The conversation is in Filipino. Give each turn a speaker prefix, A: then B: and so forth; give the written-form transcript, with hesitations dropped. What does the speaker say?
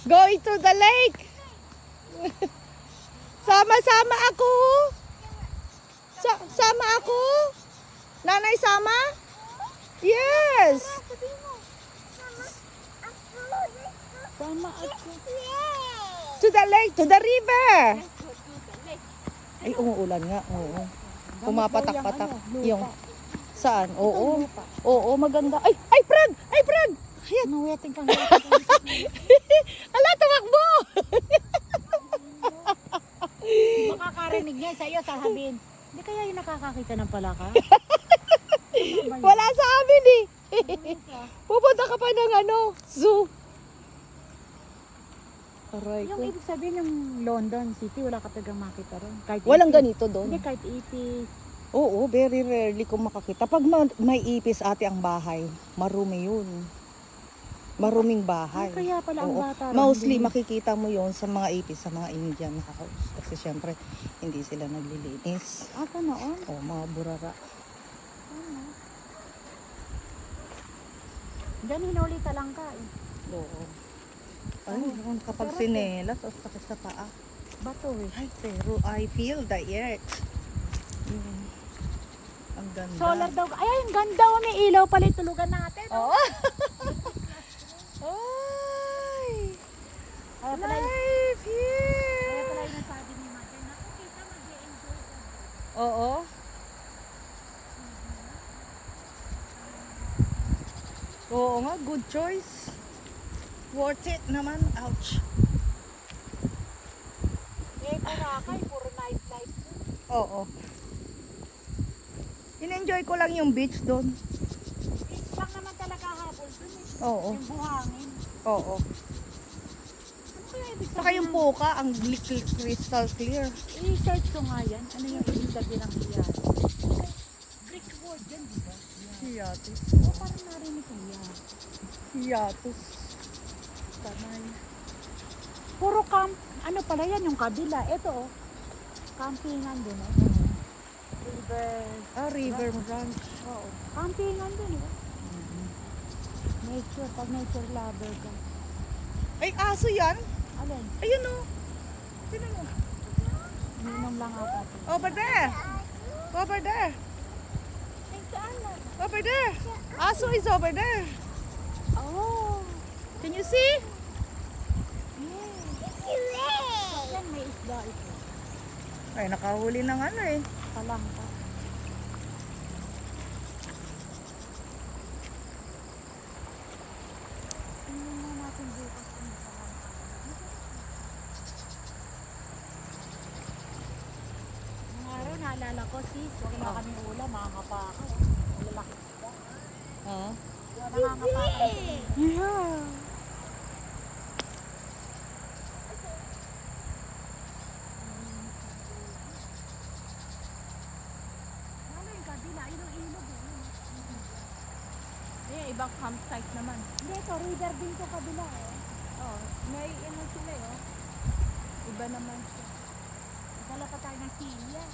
A: Going to the lake. Sama-sama ako. Sama ako. Nanay, sama? Yes. Sama ako. To the lake, to the river. Ay, umuulan nga. Oo. Pumapatak-patak. Yung saan? Oo. Oo, maganda. Ay, Prag! Ay, Prag! Ayan.
B: Naweting kang
A: Ala, tumakbo!
B: makakarinig niya sa'yo, sasabihin, hindi kaya yung nakakakita ng palaka?
A: Wala sa amin eh. Pupunta ka pa ng zoo. Aray
B: Yung
A: ko.
B: ibig sabihin yung London City, wala ka talagang makita ron. Kahit
A: Walang
B: ipis.
A: ganito doon.
B: Hindi, kahit ipis.
A: Oo, very rarely kung makakita. Pag may ipis ate ang bahay, marumi yun. Maruming bahay.
B: Ay, kaya pala ang
A: Oo.
B: bata ron,
A: Mostly
B: hindi-
A: makikita mo yon sa mga ipis, sa mga Indian house. Kasi syempre, hindi sila naglilinis.
B: Ah, ganoon?
A: O, mga burara.
B: Diyan hinuli lang ka eh.
A: Oo. Ay, kapag
B: Sarap
A: sinelas, o sakit sa paa.
B: Bato eh.
A: Ay, pero I feel the earth. Ang ganda.
B: Solar daw. Ay, ang ganda. Oh, may ilaw pala yung tulugan natin. Oh.
A: Oo. Ay!
B: Kaya pala yung,
A: Life here!
B: kaya pala yung nasabi ni Mother, naku, kita mag-i-enjoy ka.
A: Oo. Oo nga, good choice. Worth it naman. Ouch.
B: Eh, Boracay, puro nightlife.
A: Oo. In-enjoy ko lang yung beach doon.
B: It's lang naman talaga habol dun eh.
A: Oo.
B: Yung buhangin.
A: Oo.
B: Ano kaya ibig
A: Saka yung
B: sabihin?
A: puka, ang crystal clear.
B: I-search ko nga yan. Ano yung ibig sabihin ng iyan? Greek word yan, di ba?
A: Hiyatus.
B: Oo, parang narinig ko yan.
A: Hiyatus.
B: Kamay. Puro ano pala yan, yung kabila. Ito oh. Campingan din oh. River.
A: Ah, River Ranch.
B: Oo. Campingan din oh. Nature, pag nature lover ka.
A: Ay, aso yan?
B: Alin?
A: Ayun o. Sino mo?
B: Minom lang ata ito.
A: Over there. Over there. Over there. Aso is over there.
B: Oh!
A: Can you see?
B: Yan, may isda ito.
A: Ay, nakahuli ng eh.
B: Palangka. Tingnan mo natin bukas kung palangka. Nung araw, naalala ko, sis, huwag na kami ulam, makakapa ako. Malalaki isda.
A: Huh?
B: Nakakapa ako.
A: Yeah.
B: Ano yung kabila? Yun ang ilog eh.
C: May ibang campsite naman.
B: Hindi, ito, river din to kabila eh.
C: Oh, may ano sila eh. Oh. Iba naman siya.
B: Dala pa tayo ng silya.